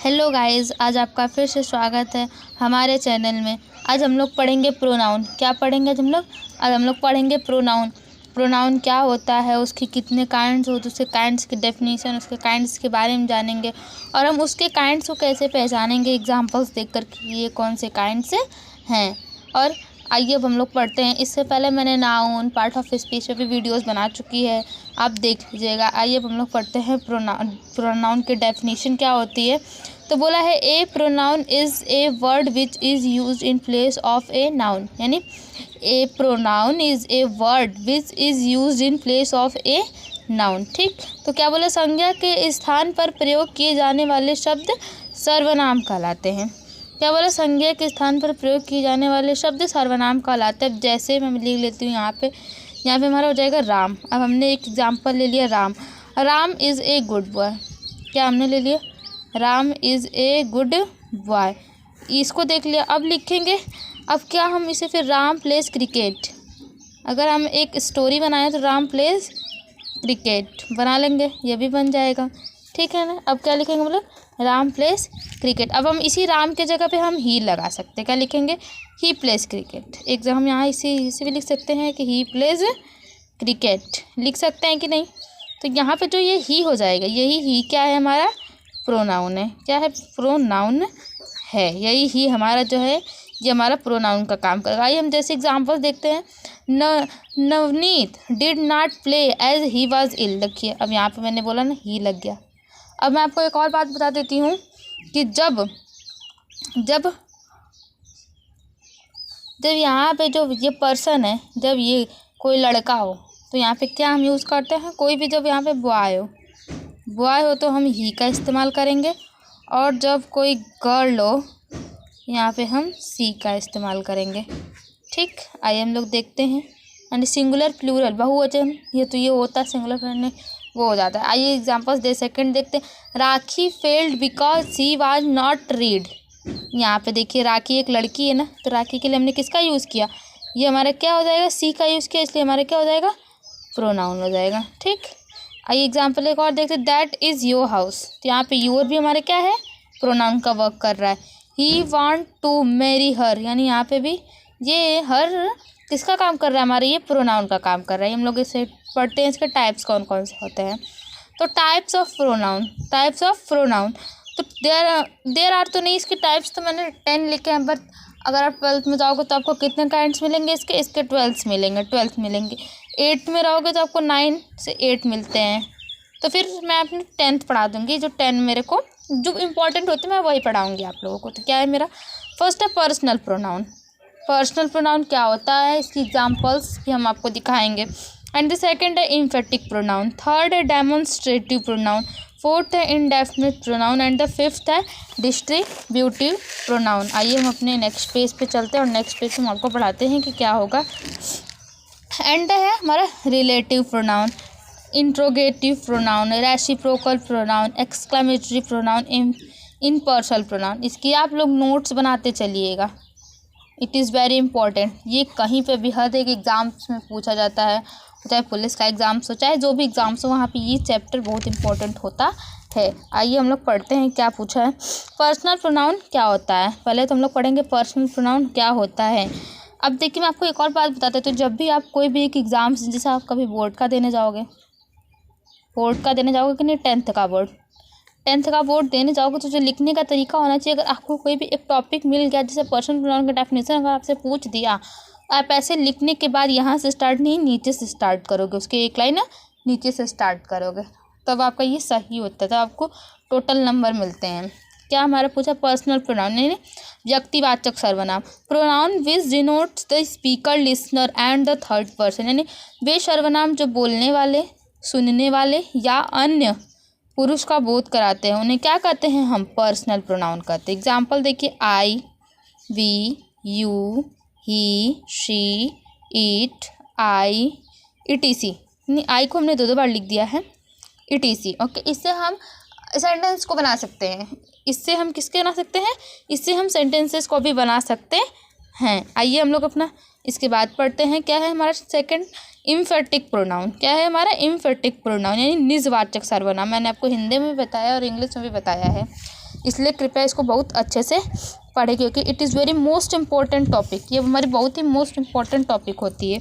Hello guys, आज आपका फिर से स्वागत है हमारे चैनल में। आज हम लोग पढ़ेंगे प्रोनाउन। क्या पढ़ेंगे आज हम लोग पढ़ेंगे प्रोनाउन। प्रोनाउन क्या होता है, उसके कितने काइंड्स होते हैं, उसके काइंड्स की डेफिनेशन, उसके काइंड्स के बारे में जानेंगे और हम उसके काइंड्स को कैसे पहचानेंगे एग्जांपल्स देखकर कि ये कौन से काइंड्स हैं। और आइए अब हम लोग पढ़ते हैं। इससे पहले मैंने नाउन, पार्ट ऑफ स्पीच पे भी वीडियोस बना चुकी है, आप देख लीजिएगा। आइए अब हम लोग पढ़ते हैं प्रोनाउन की डेफिनेशन क्या होती है। तो बोला है a pronoun is a word which is used in place of a noun, यानी a pronoun is a word which is used in place of a noun. ठीक, तो क्या बोले, संज्ञा के स्थान पर प्रयोग किए जाने वाले शब्द सर्वनाम कहलाते हैं। क्या बोला, संज्ञा के स्थान पर प्रयोग किए जाने वाले शब्द सर्वनाम कहलाते हैं। जैसे मैं लिख लेती हूँ यहाँ पे हमारा हो जाएगा राम। अब हमने एक एग्जाम्पल ले लिया Ram. Ram is a good boy. क्या हमने ले लिया, Ram is a good boy, इसको देख लिया। अब लिखेंगे, अब क्या हम इसे फिर राम प्लेस क्रिकेट, अगर हम एक स्टोरी बनाएं तो राम प्लेस क्रिकेट बना लेंगे, ये भी बन जाएगा। ठीक है ना। अब क्या लिखेंगे, मतलब राम प्लेस क्रिकेट। अब हम इसी राम के जगह पे हम ही लगा सकते हैं। क्या लिखेंगे, ही प्लेस क्रिकेट। एक हम यहाँ इसे भी लिख सकते हैं कि ही प्लेस क्रिकेट, लिख सकते हैं कि नहीं। तो यहाँ पे जो ये ही हो जाएगा, यही ही क्या है, हमारा प्रोनाउन है। क्या है, प्रोनाउन है। यही ही हमारा जो है, ये हमारा प्रोनाउन का काम करेगा। आइए हम जैसे एग्जांपल देखते हैं। Navneet did not play as he was ill. देखिए, अब यहाँ पे मैंने बोला ना, ही लग गया। अब मैं आपको एक और बात बता देती हूँ कि जब यहाँ पे जो ये पर्सन है, जब ये कोई लड़का हो तो यहाँ पे क्या हम यूज़ करते हैं, कोई भी जब यहाँ पे बॉय हो तो हम ही का इस्तेमाल करेंगे, और जब कोई गर्ल हो यहाँ पे हम सी का इस्तेमाल करेंगे। ठीक, आइए हम लोग देखते हैं। यानी सिंगुलर प्लूरल बहुवचन, ये होता सिंगुलर प्लूरल वो हो जाता है। आइए एग्जांपल्स सेकंड देखते हैं। Rakhi failed because she was not read. यहाँ पे देखिए, राखी एक लड़की है ना, तो राखी के लिए हमने किसका यूज़ किया, ये हमारा क्या हो जाएगा, सी का यूज़ किया, इसलिए हमारा क्या हो जाएगा, प्रोनाउन हो जाएगा। ठीक, आइए एग्जाम्पल एक और देखते हैं। That is your house. तो यहाँ पे योर भी हमारे क्या है, प्रोनाउन का वर्क कर रहा है। He want to marry her, यानी यहाँ पे भी ये हर किसका काम कर रहा है, हमारे ये प्रोनाउन का काम कर रहा है। हम लोग इसे पढ़ते हैं, इसके टाइप्स कौन कौन से होते हैं। तो टाइप्स ऑफ प्रोनाउन, तो देर आर तो नहीं, इसके टाइप्स तो मैंने 10 लिखे हैं, बट अगर आप 12th में जाओगे तो आपको कितने काइंड्स मिलेंगे, इसके 12 मिलेंगे। 8th में रहोगे तो आपको 9 से 8 मिलते हैं। तो फिर मैं अपनी 10th पढ़ा दूँगी, जो 10 मेरे को जो इम्पोर्टेंट होते हैं मैं वही पढ़ाऊँगी आप लोगों को। तो क्या है मेरा, फर्स्ट है पर्सनल प्रोनाउन। पर्सनल प्रोनाउन क्या होता है, इसकी एग्जांपल्स भी हम आपको दिखाएंगे। एंड द सेकंड है इम्फेटिक प्रोनाउन। थर्ड है डेमोन्स्ट्रेटिव प्रोनाउन। फोर्थ है indefinite pronoun. And the fifth है डिस्ट्रीब्यूटिव प्रोनाउन। आइए हम अपने नेक्स्ट पेज पे चलते हैं और नेक्स्ट पेज हम आपको पढ़ाते हैं कि क्या होगा। एंड है हमारा relative pronoun, interrogative pronoun, reciprocal pronoun, exclamatory pronoun, impersonal pronoun. इसकी आप लोग नोट्स बनाते चलिएगा, इट इज़ वेरी इंपॉर्टेंट। ये कहीं पे भी हर एक एग्ज़ाम्स में पूछा जाता है, चाहे पुलिस का एग्ज़ाम्स हो, चाहे जो भी एग्ज़ाम्स हो, वहाँ पे ये चैप्टर बहुत इंपॉर्टेंट होता है। आइए हम लोग पढ़ते हैं क्या पूछा है। पर्सनल प्रोनाउन क्या होता है, पहले तो हम लोग पढ़ेंगे पर्सनल प्रोनाउन क्या होता है। अब देखिए, मैं आपको एक और बात बताते हैं। तो जब भी आप कोई भी एक एग्ज़ाम्स, जैसे आप कभी बोर्ड का देने जाओगे कि नहीं, 10th का बोर्ड देने जाओगे, तो जो लिखने का तरीका होना चाहिए, अगर आपको कोई भी एक टॉपिक मिल गया, जैसे पर्सनल प्रोनाउन का डेफिनेशन अगर आपसे पूछ दिया, आप ऐसे लिखने के बाद यहाँ से स्टार्ट नहीं, नीचे से स्टार्ट करोगे, उसके एक लाइन नीचे से स्टार्ट करोगे, तब आपका ये सही होता है, तब आपको टोटल नंबर मिलते हैं। क्या हमारा पूछा, पर्सनल प्रोनाउन यानी व्यक्तिवाचक सर्वनाम। Pronoun which denotes the speaker, listener and the third person, यानी वे सर्वनाम जो बोलने वाले, सुनने वाले या अन्य पुरुष का बोध कराते हैं, उन्हें क्या कहते हैं, हम पर्सनल प्रोनाउन कहते हैं। एग्जाम्पल देखिए, I, we, you, he, she, it, I, etc. नहीं, आई को हमने 2 बार लिख दिया है, इटीसी। ओके, इससे हम सेंटेंस को बना सकते हैं। इससे हम किसके बना सकते हैं, इससे हम सेंटेंसेस को भी बना सकते हैं। आइए हम लोग अपना इसके बाद पढ़ते हैं। क्या है हमारा सेकंड, इम्फेटिक प्रोनाउन। क्या है हमारा, इम्फेटिक प्रोनाउन यानी निजवाचक सर्वनाम। मैंने आपको हिंदी में बताया और इंग्लिश में भी बताया है। इसलिए कृपया इसको बहुत अच्छे से पढ़ें, क्योंकि it is very most important topic, ये हमारी बहुत ही मोस्ट इम्पॉर्टेंट टॉपिक होती है।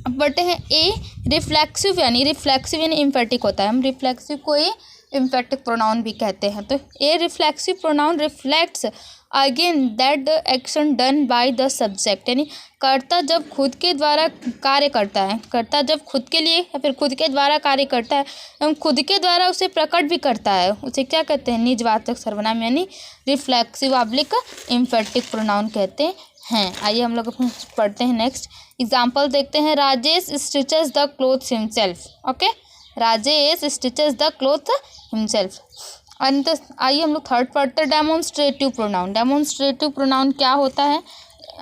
अब बढ़ते हैं ए रिफ्लेक्सिव यानी इम्फेटिक होता है, हम रिफ्लेक्सिव को ही इम्फेटिक प्रोनाउन भी कहते हैं। तो a reflexive pronoun reflects again that the action done by the subject, यानी कर्ता जब खुद के द्वारा कार्य करता है, कर्ता जब खुद के लिए या फिर खुद के द्वारा कार्य करता है एवं खुद के द्वारा उसे प्रकट भी करता है, उसे क्या कहते हैं, निजवाचक सर्वनाम यानी रिफ्लेक्सिव ऑब्लिक इम्फेटिक प्रोनाउन कहते हैं। आइए हम लोग अपने पढ़ते हैं नेक्स्ट एग्जाम्पल देखते हैं। Rajesh stitches the clothes himself. Okay, Rajesh stitches the cloth himself. और आइए हम लोग थर्ड पढ़ते हैं डेमोन्स्ट्रेटिव प्रोनाउन। डेमोन्स्ट्रेटिव प्रोनाउन क्या होता है,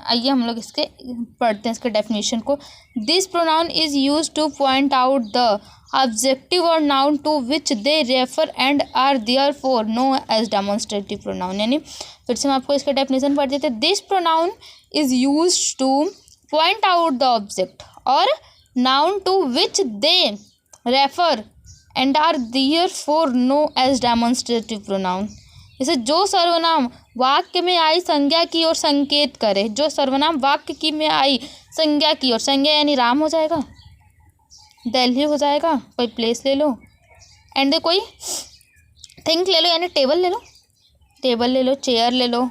आइए हम लोग इसके पढ़ते हैं इसके डेफिनेशन को। This pronoun is use to point out the objective or noun to which they refer and are therefore known as demonstrative pronoun. यानी फिर से हम आपको इसका डेफिनेशन पढ़ देते हैं। This pronoun is use to point out the object or noun to which they refer and are therefore known as demonstrative pronoun. जैसे जो सर्वनाम वाक्य में आई संज्ञा की ओर संकेत करे, जो सर्वनाम वाक्य की में आई संज्ञा की ओर, संज्ञा यानी राम हो जाएगा, दिल्ली हो जाएगा, कोई प्लेस ले लो, एंड कोई थिंग ले लो यानी टेबल ले लो, टेबल ले लो, चेयर ले लो,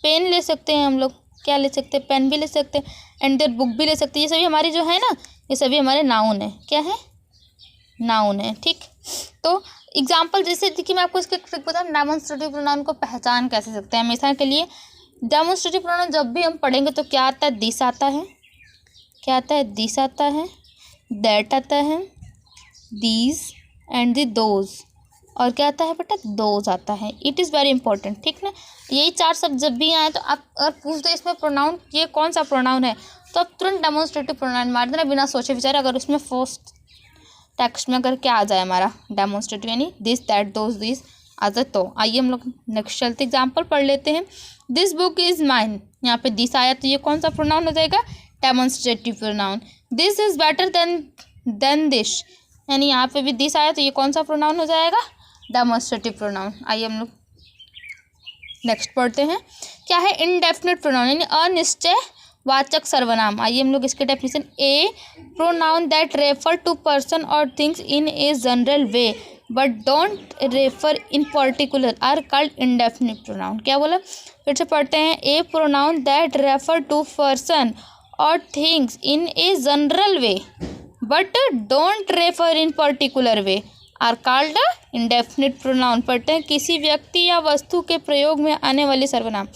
पेन ले सकते हैं हम लोग, क्या ले सकते हैं, पेन भी ले सकते हैं, एंड देयर बुक भी ले सकते हैं। ये सभी हमारी जो है ना, ये सभी हमारे नाउन है, क्या है, नाउन है। ठीक, तो एग्जाम्पल जैसे देखिए मैं आपको इसके ट्रिक बताऊँ, डेमोन्स्ट्रेटिव प्रोनाउन को पहचान कैसे सकते हैं हमेशा के लिए। डेमोन्स्ट्रेटिव प्रोनाउन जब भी हम पढ़ेंगे तो क्या आता है, दिस आता है, क्या आता है, दिस आता है, दैट आता है, दीज एंड द दोज, और क्या आता है बेटा, दोज आता है। इट इज़ वेरी इंपॉर्टेंट, ठीक ना। यही चार शब्द जब भी आए तो आप अगर पूछ दो इसमें प्रोनाउन ये कौन सा प्रोनाउन है, तो आप तुरंत डेमोन्स्ट्रेटिव प्रोनाउन मार देना बिना सोचे विचारे। अगर उसमें फर्स्ट टेक्स्ट में अगर क्या आ जाए हमारा डेमोन्स्ट्रेटिव यानी दिस दैट दोज दिस आ जाए तो। आइए हम लोग नेक्स्ट चलते एग्जाम्पल पढ़ लेते हैं। दिस बुक इज़ माइन, यहाँ पे दिस आया तो ये कौन सा प्रोनाउन हो जाएगा, demonstrative pronoun. This is better than this, यानी यहाँ पे भी दिस आया तो ये कौन सा प्रोनाउन हो जाएगा, डेमोन्स्ट्रेटिव प्रोनाउन। आइए हम लोग नेक्स्ट पढ़ते हैं। क्या है इंडेफिनिट प्रोनाउन यानी अनिश्चय वाचक सर्वनाम। आइए हम लोग इसके definition. A pronoun that refer to person or things in a general way but don't refer in particular are called indefinite pronoun. क्या बोला, फिर से पढ़ते हैं। A pronoun that refer to person or things in a general way but don't refer in particular way are called indefinite pronoun. पढ़ते हैं। किसी व्यक्ति या वस्तु के प्रयोग में आने वाले सर्वनाम,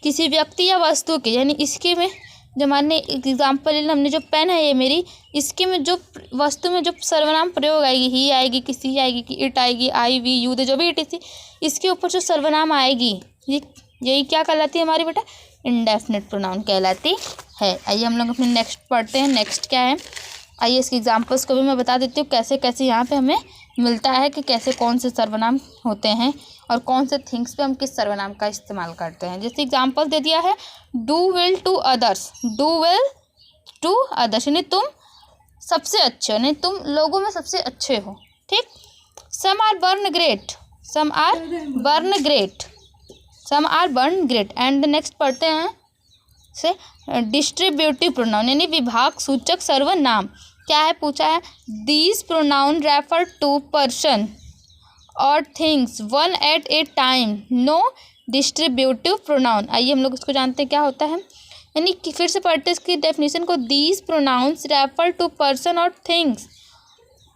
किसी व्यक्ति या वस्तु के, यानी इसके में जो मानने एग्जाम्पल हमने जो पेन है ये मेरी, इसके में जो वस्तु में जो सर्वनाम प्रयोग आएगी, ही आएगी, किसी आएगी, कि इट आएगी, आई वी यू दे जो भी इट इसी, इसके ऊपर जो सर्वनाम आएगी यही क्या कहलाती है हमारी बेटा, इंडेफिनिट प्रोनाउन कहलाती है। आइए हम लोग अपने नेक्स्ट पढ़ते हैं। नेक्स्ट क्या है, आइए इसके एग्जाम्पल्स को भी मैं बता देती हूँ कैसे कैसे यहाँ पे हमें मिलता है कि कैसे कौन से सर्वनाम होते हैं और कौन से थिंग्स पे हम किस सर्वनाम का इस्तेमाल करते हैं। जैसे एग्जाम्पल दे दिया है, do well to others, do well to others यानी तुम सबसे अच्छे हो, यानी तुम लोगों में सबसे अच्छे हो। ठीक, some are born great, some are born great, some are born great. And next पढ़ते हैं से डिस्ट्रीब्यूटिव प्रोनाउन यानी विभाग सूचक सर्वनाम। क्या है पूछा है, these pronoun refer to person or things one at a time, known distributive pronoun. आइए हम लोग इसको जानते हैं क्या होता है, यानी कि फिर से पढ़ते हैं इसकी डेफिनेशन को। These pronouns refer to person or things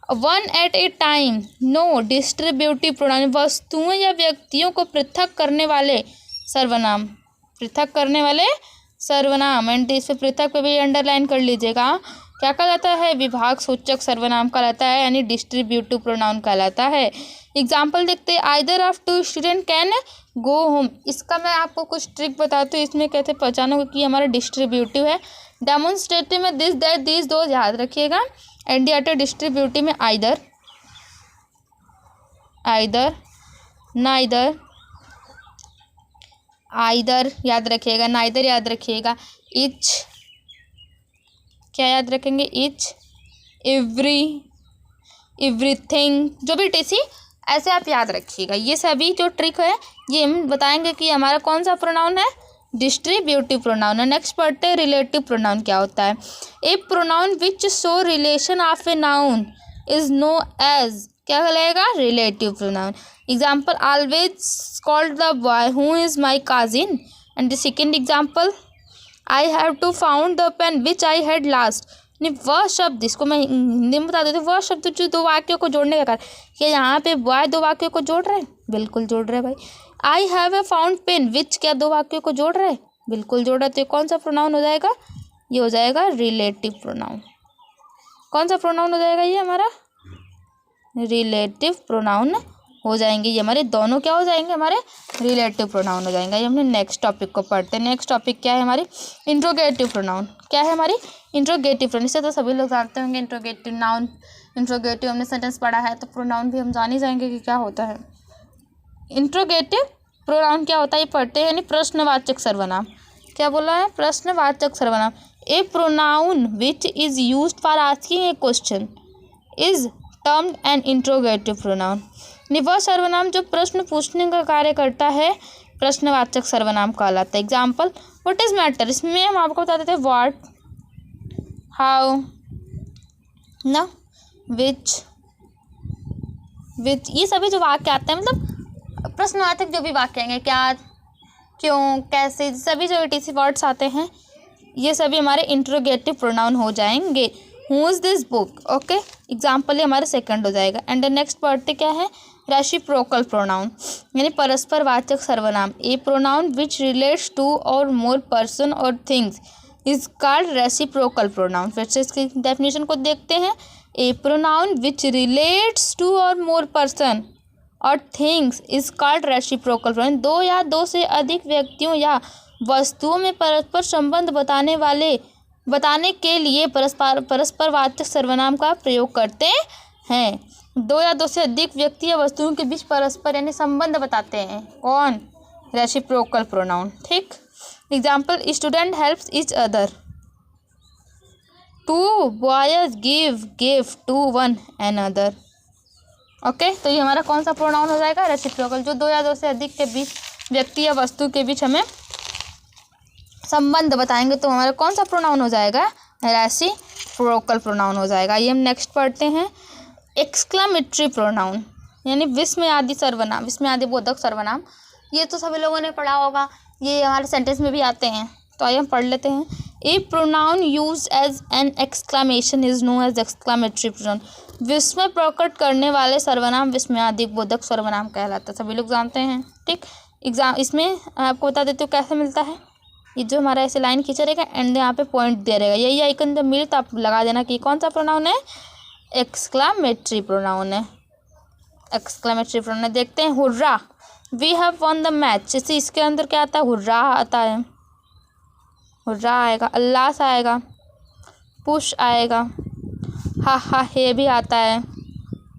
one at a time, known distributive pronoun, वस्तुओं या व्यक्तियों को पृथक करने वाले सर्वनाम, पृथक करने वाले सर्वनाम। एंड इस पे पृथक पे भी अंडरलाइन कर लीजिएगा, क्या कहलाता है, विभाग सूचक सर्वनाम कहलाता है, यानी डिस्ट्रीब्यूटिव प्रोनाउन कहलाता है। एग्जाम्पल देखते हैं। Either of two student can go home, इसका मैं आपको कुछ ट्रिक बताती हूँ, इसमें कैसे पहचानोगे कि हमारा डिस्ट्रीब्यूटिव है। डेमोन्स्ट्रेटिव में दिस दैट दीज दो याद रखिएगा, एंड डिस्ट्रीब्यूटिव में आइदर, आइदर, नाइदर, आइदर याद रखिएगा, नाइदर याद रखिएगा, इच क्या याद रखेंगे, इच, एवरी, एवरीथिंग, जो भी टीसी ऐसे आप याद रखिएगा। ये सभी जो ट्रिक है ये हम बताएंगे कि हमारा कौन सा प्रोनाउन है, डिस्ट्रीब्यूटिव प्रोनाउन है। नेक्स्ट पढ़ते हैं रिलेटिव प्रोनाउन क्या होता है। A pronoun which show relation of a noun is known as, क्या कहलाएगा, relative pronoun. Example, always called the boy who is my cousin. And the second example, I have to found the pen which I had last. नहीं, वह शब्द, इसको मैं हिंदी में बता देती हूँ, वह शब्द जो दो वाक्यों को जोड़ने का कार्य। क्या यहाँ पे बॉय दो वाक्यों को जोड़ रहे हैं? बिल्कुल जोड़ रहे हैं भाई। I have a found pen which, क्या दो वाक्यों को जोड़ रहे हैं? बिल्कुल जोड़ रहे हैं। तो ये कौन सा प्रोनाउन हो जाएगा? ये हो जाएगा रिलेटिव प्रोनाउन। कौन सा प्रोनाउन हो जाएगा? ये हमारा रिलेटिव प्रोनाउन हो जाएंगे। ये हमारे दोनों क्या हो जाएंगे? हमारे रिलेटिव प्रोनाउन हो जाएंगे। ये हमने नेक्स्ट टॉपिक को पढ़ते हैं। नेक्स्ट टॉपिक क्या है हमारी? Interrogative pronoun. क्या है हमारी? Interrogative pronoun. इससे तो सभी लोग जानते होंगे इंट्रोगेटिव नाउन, इंट्रोगेटिव हमने सेंटेंस पढ़ा है, तो प्रोनाउन भी हम जान ही जाएंगे कि क्या होता है। इंट्रोगेटिव प्रोनाउन क्या होता है ये पढ़ते हैं, यानी प्रश्नवाचक सर्वनाम। क्या बोला है? प्रश्नवाचक सर्वनाम। A pronoun which is used for asking a question is termed an interrogative pronoun. वह सर्वनाम जो प्रश्न पूछने का कार्य करता है प्रश्नवाचक सर्वनाम कहलाता है। एग्जाम्पल, व्हाट इज मैटर, इसमें हम आपको बता देते हैं व्हाट, हाउ, ना, विच, ये सभी जो वाक्य आते हैं, मतलब प्रश्नवाचक जो भी वाक्य आएंगे, क्या, क्यों, कैसे, सभी जो ETC वर्ड्स आते हैं ये सभी हमारे इंट्रोगेटिव प्रोनाउन हो जाएंगे। Who is this book, okay, example ये हमारा सेकंड हो जाएगा। एंड द नेक्स्ट पढ़ते क्या है? रेसिप्रोकल प्रोनाउन, यानी परस्परवाचक सर्वनाम। A pronoun which relates to और more person or things is called reciprocal pronoun. फिर से इसकी डेफिनेशन को देखते हैं। A pronoun which relates to और more person or things is called reciprocal pronoun. दो या दो से अधिक व्यक्तियों या वस्तुओं में परस्पर संबंध बताने के लिए परस्परवाचक सर्वनाम का प्रयोग करते हैं। दो या दो से अधिक व्यक्ति या वस्तुओं के बीच परस्पर यानी संबंध बताते हैं। कौन? Reciprocal pronoun. ठीक, example, student helps each other, two boys give gift to one another. Okay, तो ये हमारा कौन सा प्रोनाउन हो जाएगा? रेसिप्रोकल। जो दो या दो से अधिक के बीच व्यक्ति या वस्तु के बीच हमें संबंध बताएंगे तो हमारा कौन सा प्रोनाउन हो जाएगा? रेसिप्रोकल प्रोनाउन हो जाएगा। ये हम नेक्स्ट पढ़ते हैं। एक्सक्लामेटरी प्रोनाउन, यानी विस्मयादि सर्वनाम, विस्मयादि बोधक सर्वनाम। ये तो सभी लोगों ने पढ़ा होगा, ये हमारे सेंटेंस में भी आते हैं, तो आइए हम पढ़ लेते हैं। A pronoun use as an exclamation is known as exclamatory pronoun. विस्मय प्रकट करने वाले सर्वनाम विस्मयादि बोधक सर्वनाम कहलाता है, सभी लोग जानते हैं। ठीक, इसमें आपको बता देती हूँ कैसे मिलता है। ये जो हमारा ऐसे लाइन खींचा रहेगा एंड यहाँ पे पॉइंट दे रहेगा, यही आइकन जब मिले तो आप लगा देना कि कौन सा प्रोनाउन है? एक्सक्लामेटरी प्रोनाउन है। एक्सक्लामेटरी प्रोनाउन देखते हैं। Hurrah, we have won the match, जैसे इसके अंदर क्या आता है? हुर्रा आता है, हुर्रा आएगा, अल्लाह आएगा, पुश आएगा, हा हे भी आता है,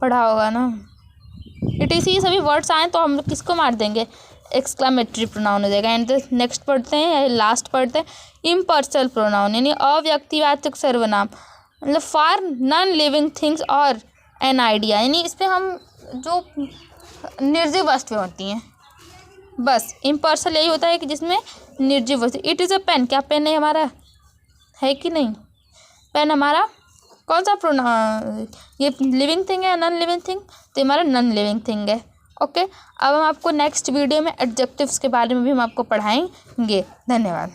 पढ़ा होगा ना। ETC सभी वर्ड्स आए तो हम लोग किसको मार देंगे? एक्सक्लामेटरी प्रोनाउन हो जाएगा। एंड नेक्स्ट पढ़ते हैं, लास्ट पढ़ते हैं, इम्पर्सनल प्रोनाउन, यानी अव्यक्तिवाचक सर्वनाम, मतलब फॉर नॉन लिविंग थिंग्स और एन आइडिया, यानी इस पर हम जो निर्जीव वस्तुएं होती हैं, बस इम्पर्सनल यही होता है कि जिसमें निर्जीव वस्तु। इट इज़ अ पेन, क्या पेन है हमारा? है कि नहीं? पेन हमारा कौन सा प्रोनाउन? ये लिविंग थिंग है या नॉन लिविंग थिंग? तो हमारा नॉन लिविंग थिंग है। ओके, अब हम आपको नेक्स्ट वीडियो में एडजेक्टिव्स के बारे में भी हम आपको पढ़ाएंगे। धन्यवाद।